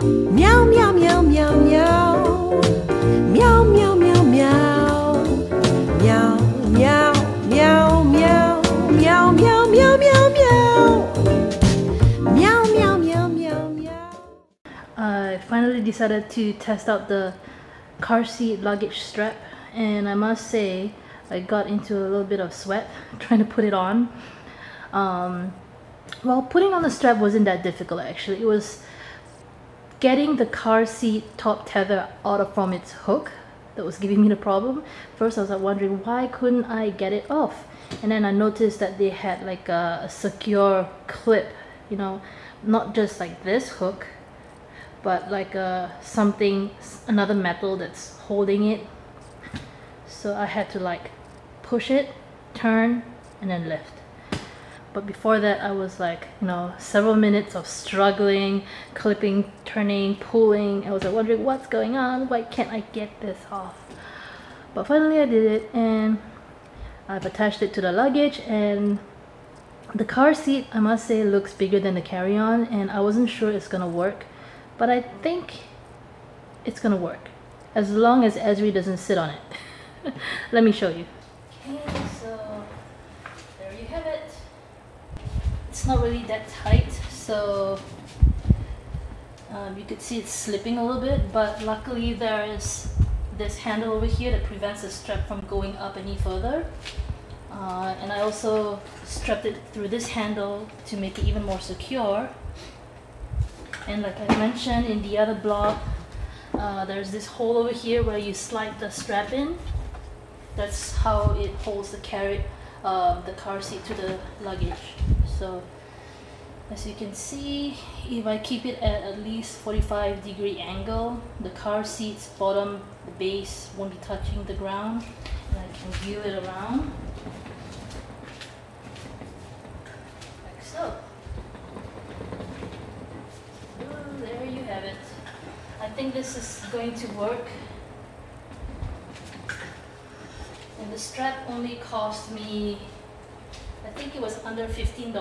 Meow, meow, meow, meow, meow. Meow, meow, meow, meow. Meow, meow, meow, meow. Meow, meow, meow, meow, meow. Meow, meow, meow, meow, meow. I finally decided to test out the car seat luggage strap, and I must say I got into a little bit of sweat trying to put it on. Well, putting on the strap wasn't that difficult actually. It was getting the car seat top tether out from its hook that was giving me the problem. First I was like wondering why couldn't I get it off, and then I noticed that they had like a secure clip, you know, not just like this hook, but like another metal that's holding it. So I had to like push it, turn, and then lift. But before that I was like, you know, several minutes of struggling, clipping, turning, pulling. I was like wondering what's going on, why can't I get this off? But finally I did it, and I've attached it to the luggage. And the car seat, I must say, looks bigger than the carry-on, and I wasn't sure it's gonna work, but I think it's gonna work as long as Esri doesn't sit on it. Let me show you. Okay, so there you have it. It's not really that tight, so you could see it's slipping a little bit, but luckily there is this handle over here that prevents the strap from going up any further. And I also strapped it through this handle to make it even more secure. And like I mentioned in the other blog, there's this hole over here where you slide the strap in. That's how it holds the car seat to the luggage. So as you can see, if I keep it at least 45-degree angle, the car seat's bottom, the base, won't be touching the ground, and I can view it around like so. Ooh, there you have it. I think this is going to work. And the strap only cost me, I think it was under $15,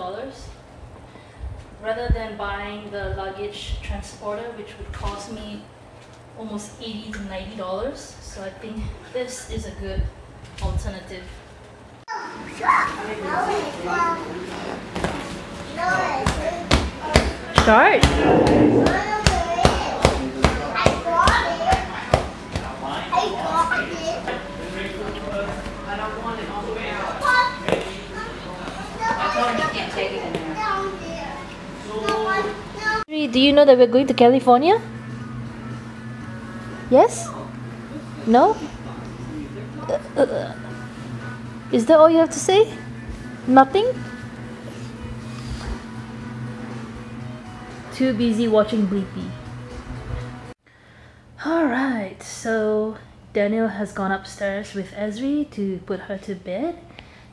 rather than buying the luggage transporter, which would cost me almost $80 to $90. So I think this is a good alternative. Start. Do you know that we're going to California? Yes? No? Is that all you have to say? Nothing? Too busy watching Bleepy. Alright, so Daniel has gone upstairs with Esri to put her to bed,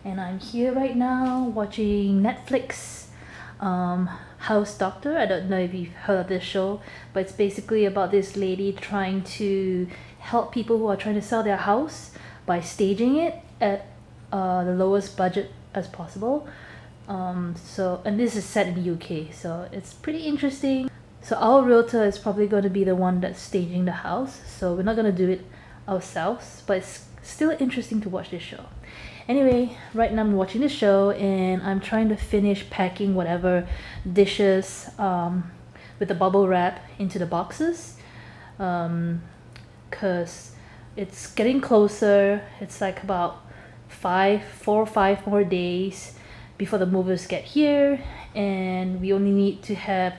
and I'm here right now watching Netflix. House Doctor. I don't know if you've heard of this show, but it's basically about this lady trying to help people who are trying to sell their house by staging it at the lowest budget as possible. And this is set in the UK, so it's pretty interesting. So our realtor is probably going to be the one that's staging the house, so we're not going to do it ourselves, but it's still interesting to watch this show. Anyway, right now I'm watching the show and I'm trying to finish packing whatever dishes with the bubble wrap into the boxes, because it's getting closer. It's like about 4 or 5 more days before the movers get here, and we only need to have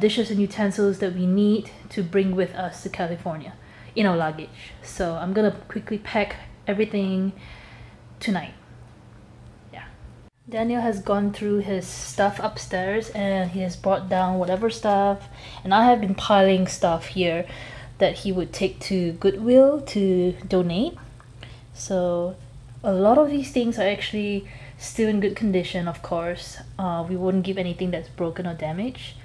dishes and utensils that we need to bring with us to California in our luggage. So I'm gonna quickly pack everything tonight. Yeah. Daniel has gone through his stuff upstairs and he has brought down whatever stuff, and I have been piling stuff here that he would take to Goodwill to donate. So a lot of these things are actually still in good condition, of course. We wouldn't give anything that's broken or damaged.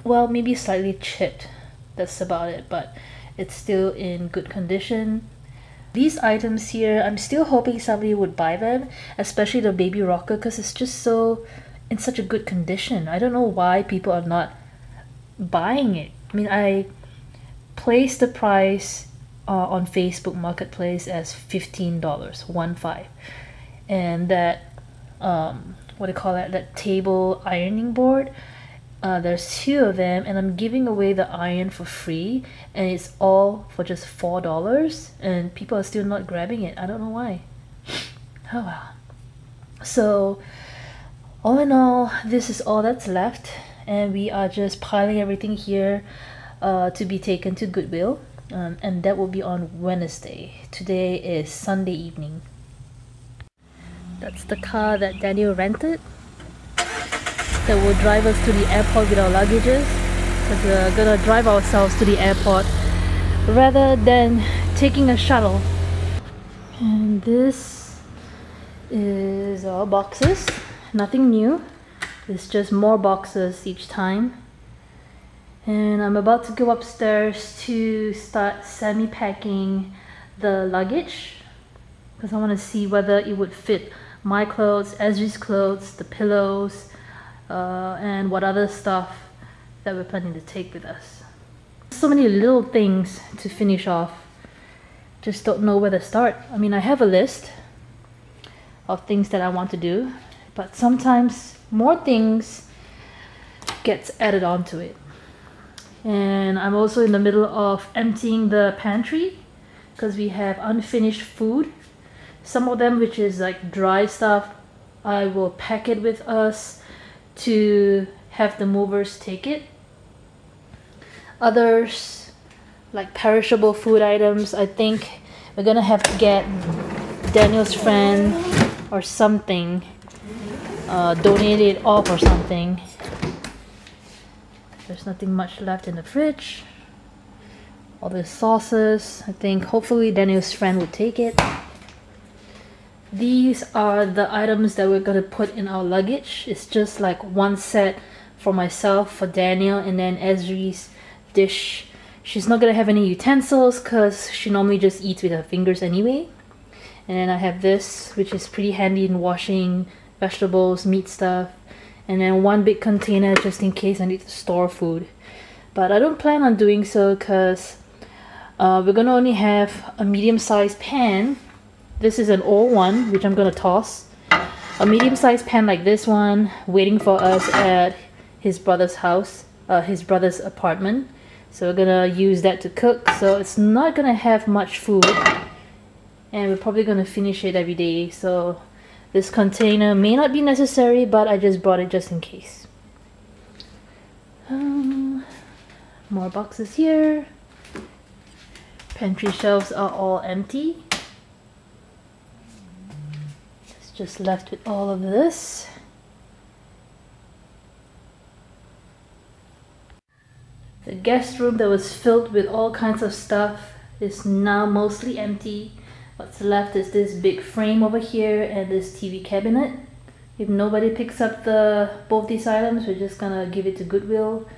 Well, maybe slightly chipped, that's about it, but it's still in good condition. These items here, I'm still hoping somebody would buy them, especially the baby rocker, because it's just so in such a good condition. I don't know why people are not buying it. I mean, I placed the price on Facebook Marketplace as $15, 15, and that what do you call that table ironing board. There's 2 of them, and I'm giving away the iron for free, and it's all for just $4, and people are still not grabbing it. I don't know why. Oh well. So all in all, this is all that's left, and we are just piling everything here to be taken to Goodwill, and that will be on Wednesday. Today is Sunday evening. That's the car that Daniel rented that will drive us to the airport with our luggages, because we're gonna drive ourselves to the airport rather than taking a shuttle. And this is our boxes. Nothing new, it's just more boxes each time. And I'm about to go upstairs to start semi-packing the luggage, because I want to see whether it would fit my clothes, Ezri's clothes, the pillows, and what other stuff that we're planning to take with us. So many little things to finish off. Just don't know where to start. I mean, I have a list of things that I want to do, but sometimes more things gets added onto it. And I'm also in the middle of emptying the pantry because we have unfinished food. Some of them, which is like dry stuff, I will pack it with us to have the movers take it. Others, like perishable food items, I think we're gonna have to get Daniel's friend or something, donate it off or something. There's nothing much left in the fridge. All the sauces, I think hopefully Daniel's friend will take it. These are the items that we're gonna put in our luggage. It's just like one set for myself, for Daniel, and then Ezri's dish. She's not gonna have any utensils because she normally just eats with her fingers anyway. And then I have this, which is pretty handy in washing vegetables, meat stuff. And then one big container just in case I need to store food. But I don't plan on doing so because we're gonna only have a medium-sized pan. This is an old one, which I'm gonna toss. A medium-sized pan like this one, waiting for us at his brother's house, his brother's apartment. So we're gonna use that to cook. So it's not gonna have much food, and we're probably gonna finish it every day. So this container may not be necessary, but I just brought it just in case. More boxes here. Pantry shelves are all empty. Just left with all of this. The guest room that was filled with all kinds of stuff is now mostly empty. What's left is this big frame over here and this TV cabinet. If nobody picks up both these items, we're just gonna give it to Goodwill.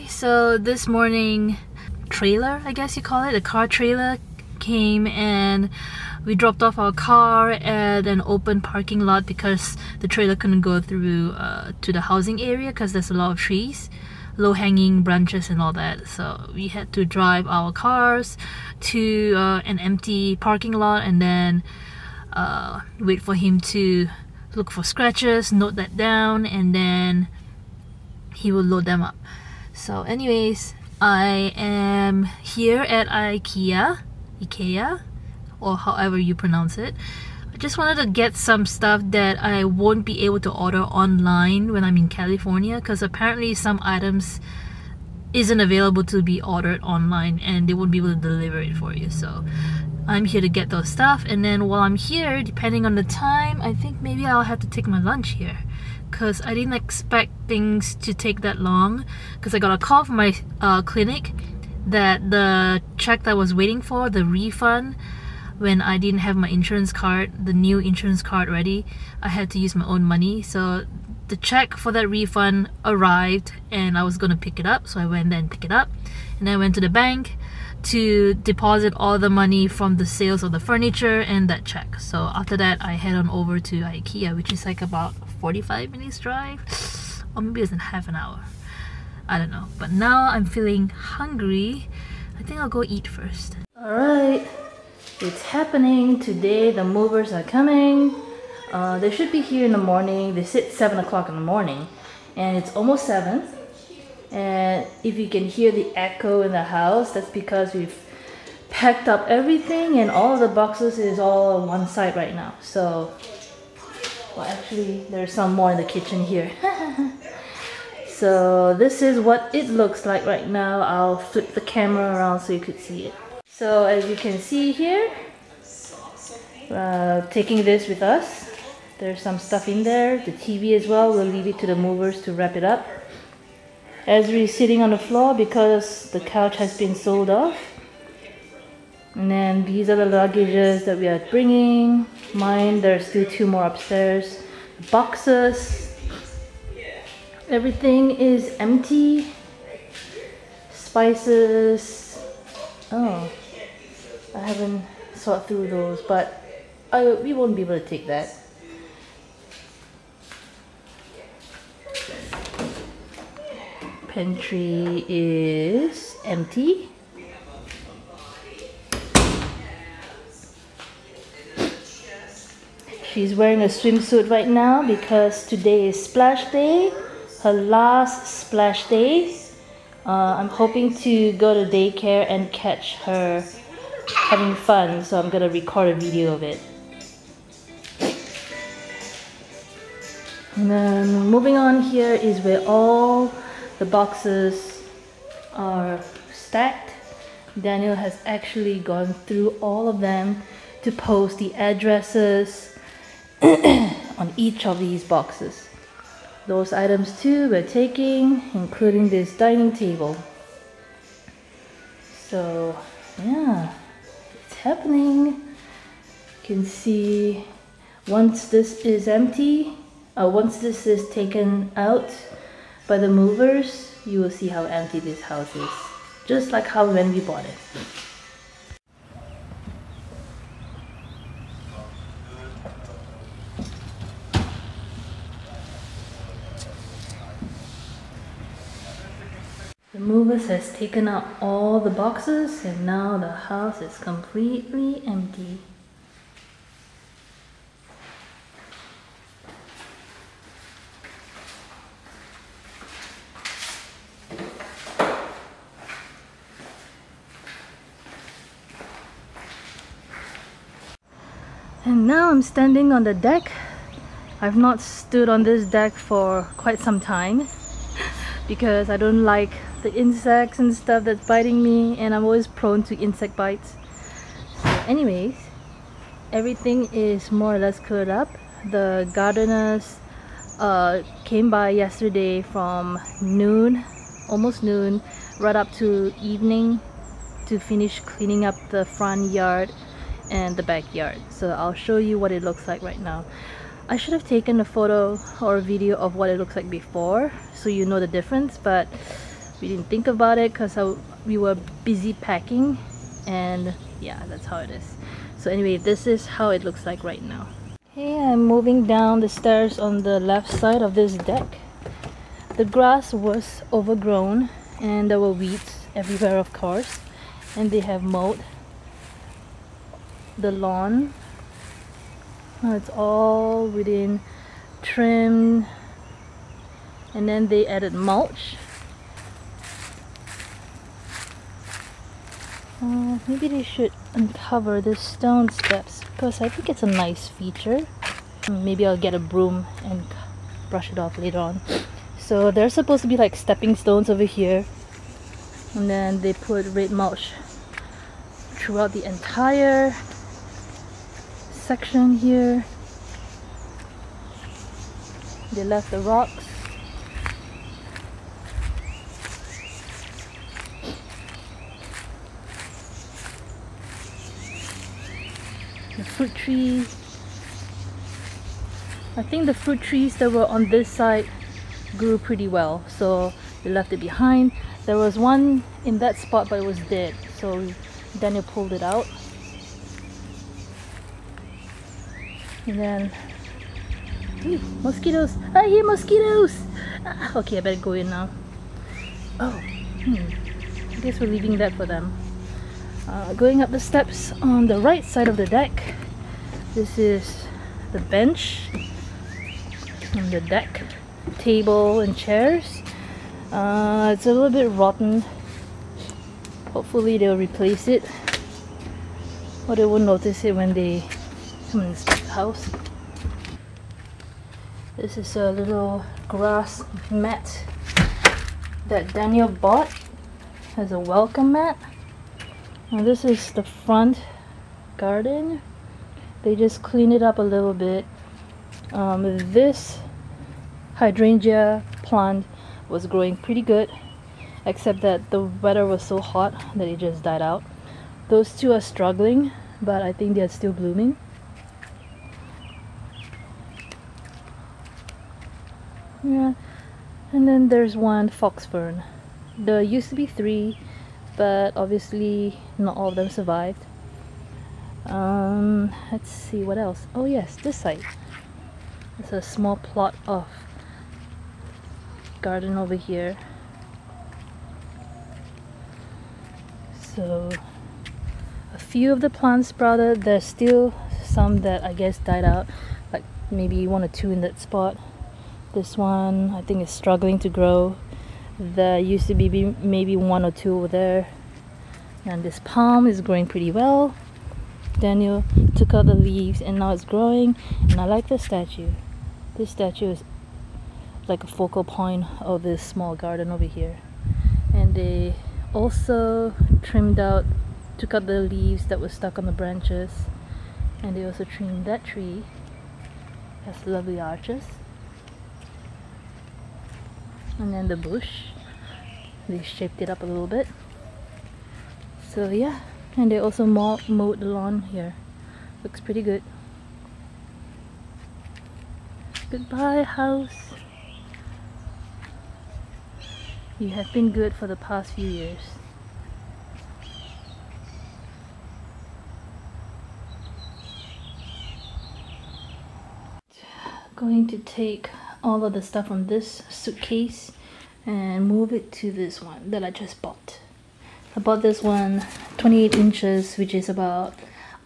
So this morning, trailer, I guess you call it, a car trailer came and we dropped off our car at an open parking lot because the trailer couldn't go through to the housing area because there's a lot of trees, low-hanging branches and all that. So we had to drive our cars to an empty parking lot and then wait for him to look for scratches, note that down, and then he will load them up. So anyways, I am here at IKEA, or however you pronounce it. I just wanted to get some stuff that I won't be able to order online when I'm in California, because apparently some items isn't available to be ordered online and they won't be able to deliver it for you. So I'm here to get those stuff, and then while I'm here, depending on the time, I think maybe I'll have to take my lunch here, because I didn't expect things to take that long, because I got a call from my clinic that the check that I was waiting for, the refund, when I didn't have my insurance card, the new insurance card ready, I had to use my own money. So the check for that refund arrived and I was gonna pick it up, so I went there and picked it up, and then I went to the bank to deposit all the money from the sales of the furniture and that check. So after that, I head on over to IKEA, which is like about 45 minutes drive, or maybe it's in half an hour, I don't know. But now I'm feeling hungry. I think I'll go eat first. Alright, it's happening today. The movers are coming. They should be here in the morning. They sit 7 o'clock in the morning and it's almost 7. And if you can hear the echo in the house, that's because we've packed up everything and all of the boxes is all on one side right now. So, well, actually there's some more in the kitchen here. So this is what it looks like right now. I'll flip the camera around so you could see it. So as you can see here, taking this with us. There's some stuff in there, the TV as well. We'll leave it to the movers to wrap it up. Ezri is sitting on the floor because the couch has been sold off. And then these are the luggages that we are bringing. Mine, there's still 2 more upstairs. Boxes. Everything is empty. Spices. Oh, I haven't sorted through those, but we won't be able to take that. Pantry is empty. She's wearing a swimsuit right now because today is splash day, her last splash day. I'm hoping to go to daycare and catch her having fun, so I'm gonna record a video of it. And then moving on, here is where all the boxes are stacked. Daniel has actually gone through all of them to post the addresses on each of these boxes. Those items too we're taking, including this dining table. So yeah, it's happening. You can see once this is empty, once this is taken out by the movers, you will see how empty this house is. Just like how when we bought it. The movers has taken out all the boxes and now the house is completely empty. And now I'm standing on the deck. I've not stood on this deck for quite some time because I don't like the insects and stuff that's biting me, and I'm always prone to insect bites. So anyways, everything is more or less cleared up. The gardeners came by yesterday from noon, almost noon, right up to evening to finish cleaning up the front yard and the backyard. So I'll show you what it looks like right now. I should have taken a photo or a video of what it looks like before so you know the difference, but we didn't think about it because we were busy packing, and yeah, that's how it is. So anyway, this is how it looks like right now. Okay, I'm moving down the stairs on the left side of this deck. The grass was overgrown and there were weeds everywhere, of course, and they have mowed the lawn. It's all within trimmed, and then they added mulch. Maybe they should uncover the stone steps because I think it's a nice feature. Maybe I'll get a broom and brush it off later on. So there's supposed to be like stepping stones over here, and then they put red mulch throughout the entire section here. They left the rocks. The fruit trees. I think the fruit trees that were on this side grew pretty well, so we left it behind. There was one in that spot, but it was dead, so Daniel pulled it out. And then, ooh, mosquitoes! I hear mosquitoes! Ah, okay, I better go in now. Oh, I guess we're leaving that for them. Going up the steps on the right side of the deck. This is the bench on the deck, table and chairs. It's a little bit rotten. Hopefully they'll replace it, or they won't notice it when they come and inspect the house. This is a little grass mat that Daniel bought as a welcome mat. Now this is the front garden. They just cleaned it up a little bit. This hydrangea plant was growing pretty good, except that the weather was so hot that it just died out. Those two are struggling, but I think they're still blooming. Yeah, and then there's one fox fern. There used to be 3, but obviously not all of them survived. Let's see what else. Oh yes, this side. It's a small plot of garden over here. So a few of the plants sprouted. There's still some that I guess died out, like maybe 1 or 2 in that spot. This one I think is struggling to grow. There used to be maybe 1 or 2 over there. And this palm is growing pretty well. Daniel took out the leaves and now it's growing, and I like the statue. This statue is like a focal point of this small garden over here. And they also took out the leaves that were stuck on the branches, and they also trimmed that tree. Has lovely arches. And then the bush, they shaped it up a little bit. So yeah, and they also mowed the lawn here. Looks pretty good. Goodbye, house. You have been good for the past few years. Going to take all of the stuff from this suitcase and move it to this one that I just bought. I bought this one 28 inches, which is about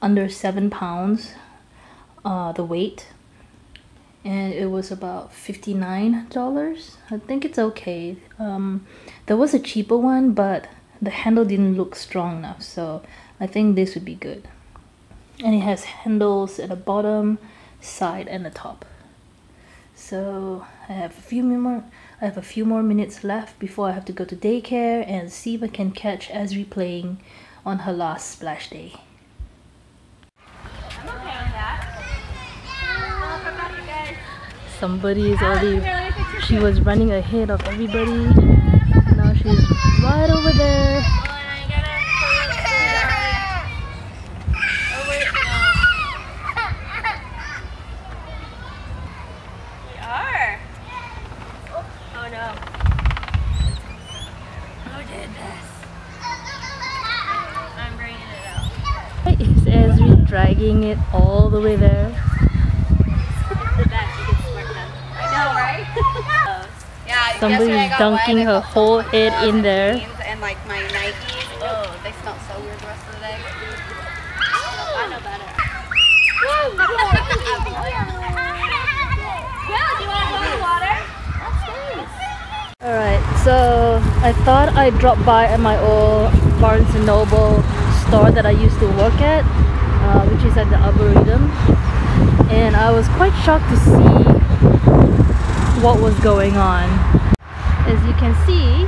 under 7 pounds, the weight, and it was about $59. I think it's okay. There was a cheaper one, but the handle didn't look strong enough, so I think this would be good. And it has handles at the bottom, side, and the top. So I have a few more minutes left before I have to go to daycare and see if I can catch Ezri playing on her last splash day. I'm okay with that. How about you guys? Somebody is already, she was running ahead of everybody. Now she's right over there. Is Ezri dragging it all the way there? Yeah, somebody's dunking her whole head in there. And like my Nikes, oh, they smell so weird the rest of the day. I know better. Will, do you want to go in the water? Alright, so I thought I'd drop by at my old Barnes & Noble store that I used to work at, which is at the Arboretum, and I was quite shocked to see what was going on. As you can see,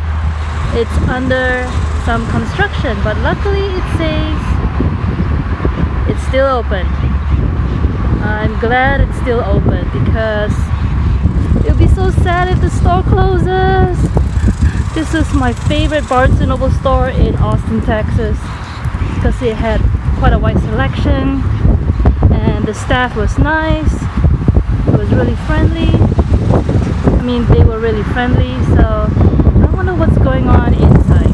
it's under some construction, but luckily it says it's still open. I'm glad it's still open because it would be so sad if the store closes. This is my favorite Barnes & Noble store in Austin, Texas, because it had quite a wide selection and the staff was nice. It was really friendly. I mean, they were really friendly, so I wonder what's going on inside.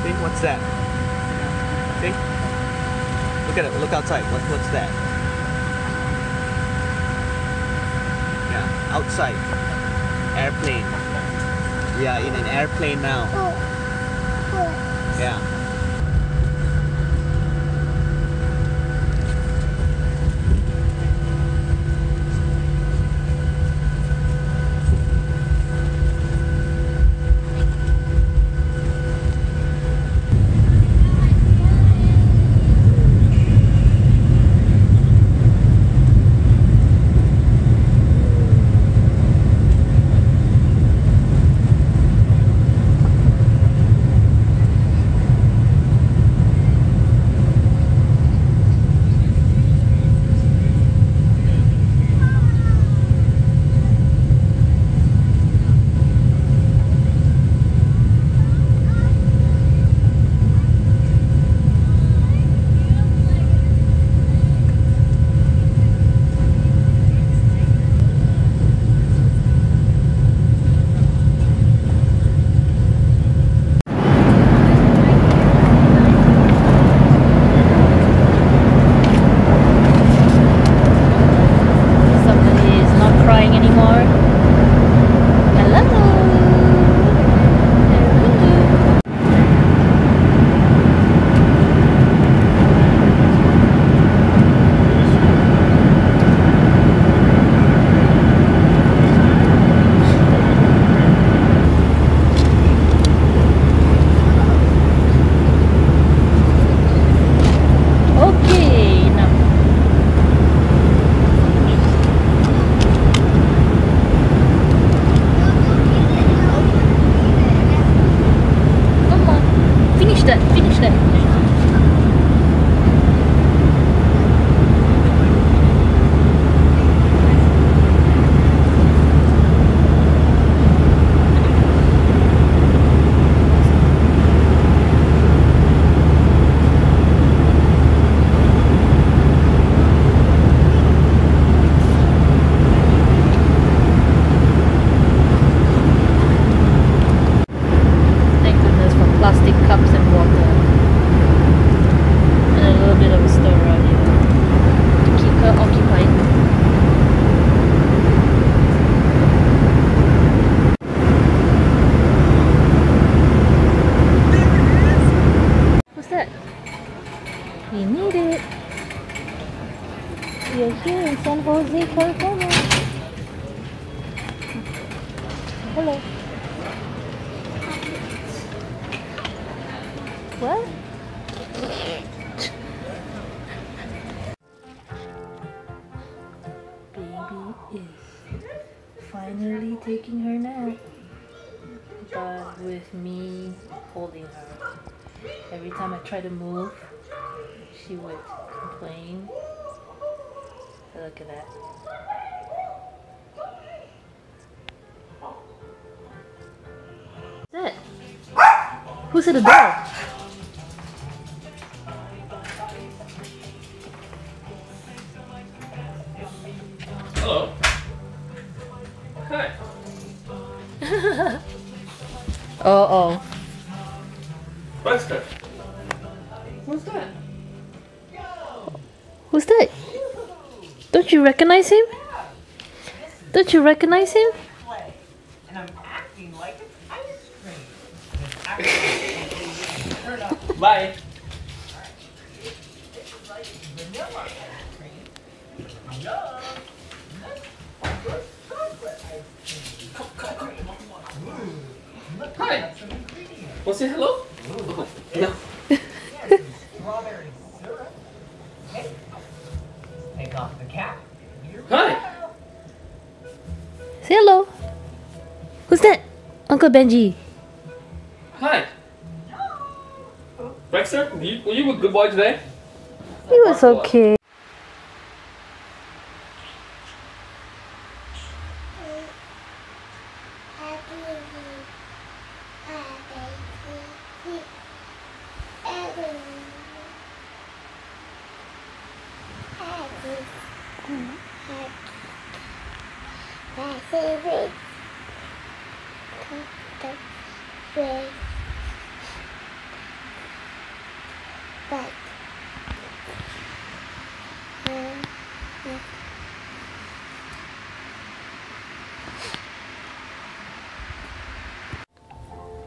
See, what's that? See? Look at it, look outside. What's that? Yeah, outside. Airplane. Yeah, in an airplane now. Yeah. We need it. We are here in San Jose, California. Hello. What? Baby is finally taking her nap, but with me holding her. Every time I try to move, she would complain. Look at that. What's that? Who's at the door? Hello. Hi. Oh. What's that? What's that? Who's that? Don't you recognize him? Don't you recognize him? And I'm acting like it's ice cream. Bye. It's like vanilla ice cream. Yum. Chocolate ice cream. Hi. Some ingredients. Want to say hello? No. Strawberry syrup. Okay. Take off the cap. Hi. Say hello. Who's that? Uncle Benji. Hi. Dexter, were you a good boy today? He was okay.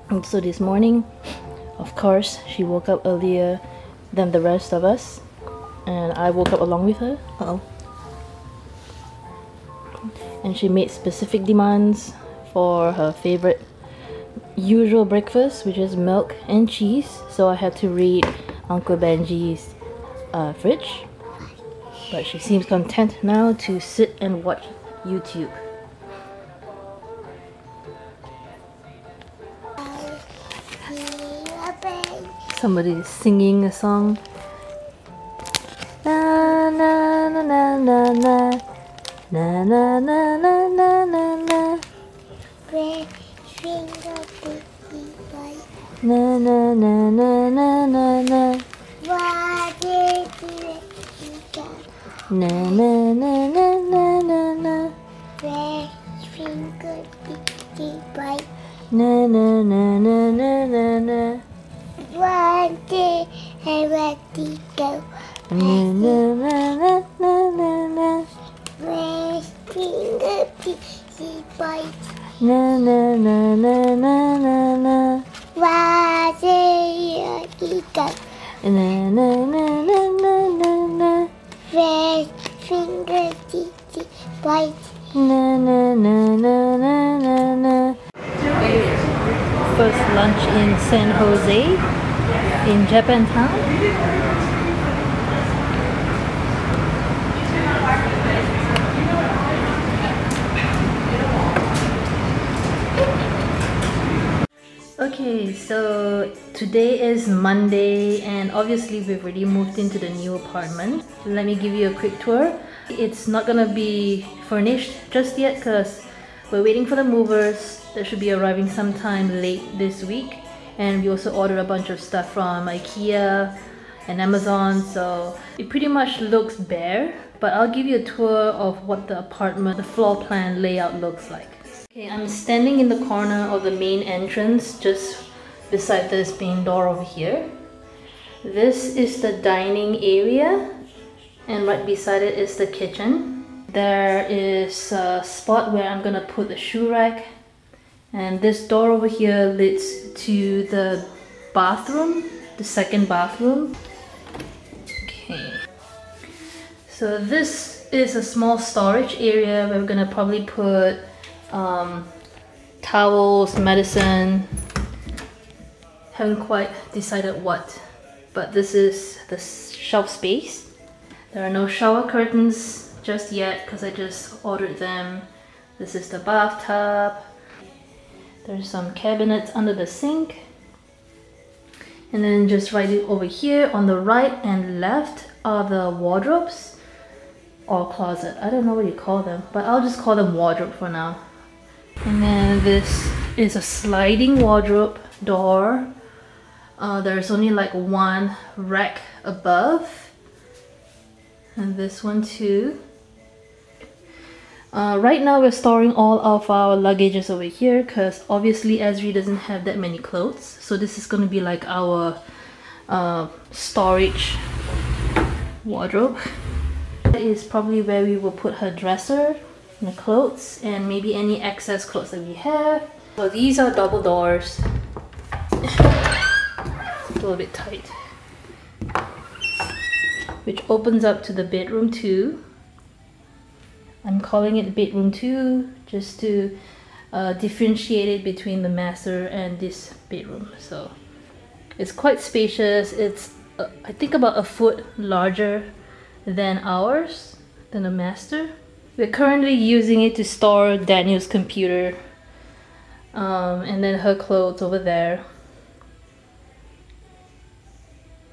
And so this morning, of course, she woke up earlier than the rest of us, and I woke up along with her. Uh-oh. And she made specific demands for her favorite usual breakfast, which is milk and cheese. So I had to read Uncle Benji's fridge, but she seems content now to sit and watch YouTube. Somebody is singing a song. Na na na na na na na na na na na na na. Na na na na na na na. Na na na na na na na. Na na na na na na na. One, two, and ready, go. Na na na na na na na. Fresh finger, pixie bite. Na na na na na na na. One, two, ready, go. Na na na na na na na. Fresh finger, pixie bite. Na na na na na na na. First lunch in San Jose, in Japantown. Okay, so today is Monday and obviously we've already moved into the new apartment. Let me give you a quick tour. It's not gonna be furnished just yet because we're waiting for the movers. They should be arriving sometime late this week. And we also ordered a bunch of stuff from IKEA and Amazon, so it pretty much looks bare. But I'll give you a tour of what the apartment, the floor plan layout looks like. Okay, I'm standing in the corner of the main entrance, just beside this main door over here. This is the dining area, and right beside it is the kitchen. There is a spot where I'm gonna put the shoe rack, and this door over here leads to the bathroom, the second bathroom. Okay, so this is a small storage area where we're gonna probably put towels, medicine. Haven't quite decided what, but this is the shelf space. There are no shower curtains just yet because I just ordered them. This is the bathtub. There's some cabinets under the sink. And then just right over here on the right and left are the wardrobes or closet. I don't know what you call them, but I'll just call them wardrobe for now. And then this is a sliding wardrobe door. There's only like one rack above. And this one too. Right now we're storing all of our luggages over here because obviously Ezri doesn't have that many clothes. So this is going to be like our storage wardrobe. That is probably where we will put her dresser, the clothes, and maybe any excess clothes that we have. So these are double doors. A little bit tight. Which opens up to the bedroom too. I'm calling it bedroom 2 just to differentiate it between the master and this bedroom. So it's quite spacious. It's I think about a foot larger than ours, than the master. We're currently using it to store Daniel's computer and then her clothes over there.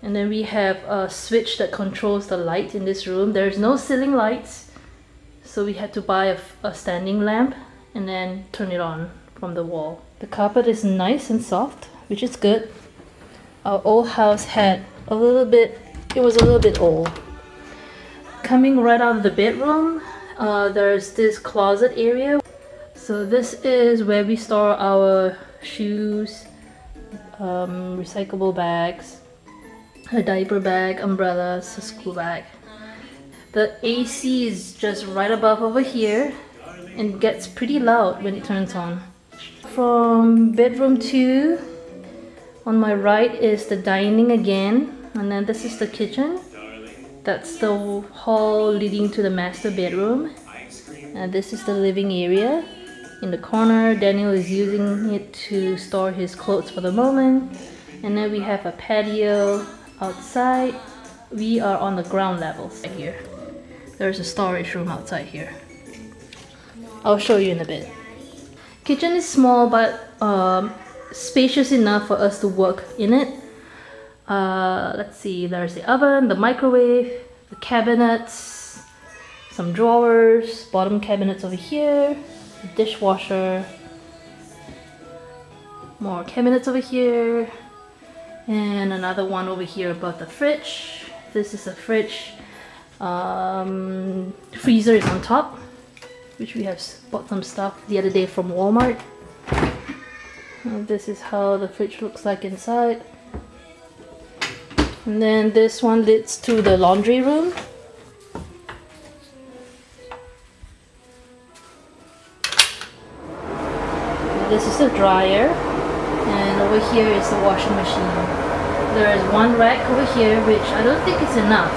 And then we have a switch that controls the light in this room. There's no ceiling lights, so we had to buy a standing lamp and then turn it on from the wall. The carpet is nice and soft, which is good. Our old house had it was a little bit old. Coming right out of the bedroom, there's this closet area. So this is where we store our shoes, recyclable bags, a diaper bag, umbrellas, a school bag. The AC is just right above over here and gets pretty loud when it turns on. From bedroom 2, on my right is the dining again, and then this is the kitchen. That's the hall leading to the master bedroom, and this is the living area. In the corner, Daniel is using it to store his clothes for the moment. And then we have a patio outside. We are on the ground level here. There's a storage room outside here. I'll show you in a bit. Kitchen is small but spacious enough for us to work in it. Let's see, there's the oven, the microwave, the cabinets, some drawers, bottom cabinets over here, the dishwasher, more cabinets over here, and another one over here above the fridge. This is a fridge. Freezer is on top, which we have bought some stuff the other day from Walmart. And this is how the fridge looks like inside. And then this one leads to the laundry room. This is the dryer, and over here is the washing machine. There is one rack over here, which I don't think is enough.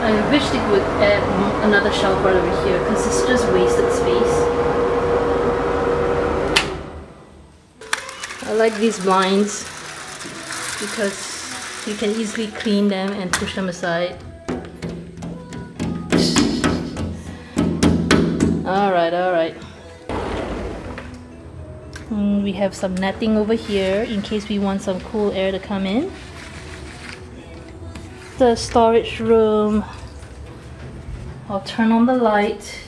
I wish they would add another shelf right over here because it's just wasted space. I like these blinds because you can easily clean them and push them aside. Alright. We have some netting over here in case we want some cool air to come in. The storage room. I'll turn on the light.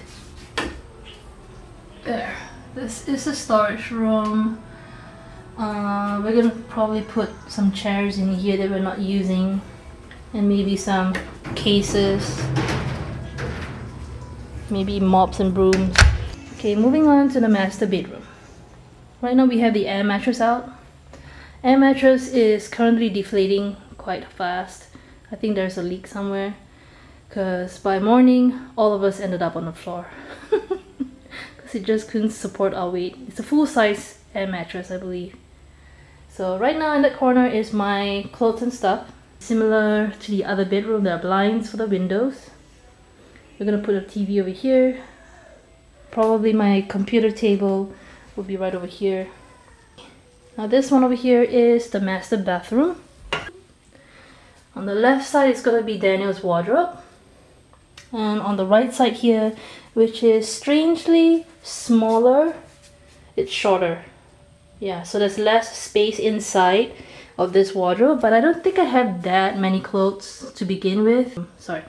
There. This is the storage room. We're gonna probably put some chairs in here that we're not using, and maybe some cases, maybe mops and brooms. Okay, moving on to the master bedroom. Right now we have the air mattress out. Air mattress is currently deflating quite fast. I think there's a leak somewhere, because by morning all of us ended up on the floor because it just couldn't support our weight. It's a full-size air mattress, I believe. So right now in that corner is my clothes and stuff. Similar to the other bedroom, there are blinds for the windows. We're gonna put a TV over here. Probably my computer table will be right over here. Now this one over here is the master bathroom. On the left side is gonna be Daniel's wardrobe. And on the right side here, which is strangely smaller, it's shorter. Yeah, so there's less space inside of this wardrobe, but I don't think I have that many clothes to begin with. Sorry.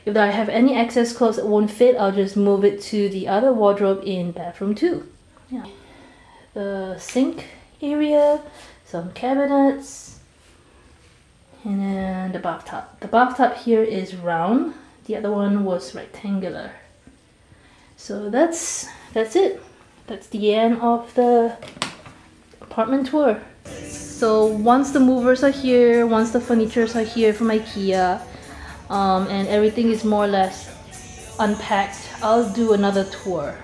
If I have any excess clothes that won't fit, I'll just move it to the other wardrobe in bathroom 2. Yeah. The sink area, some cabinets, and then the bathtub. The bathtub here is round. The other one was rectangular. So that's it. That's the end of the apartment tour. So once the movers are here, once the furnitures are here from IKEA, and everything is more or less unpacked, I'll do another tour.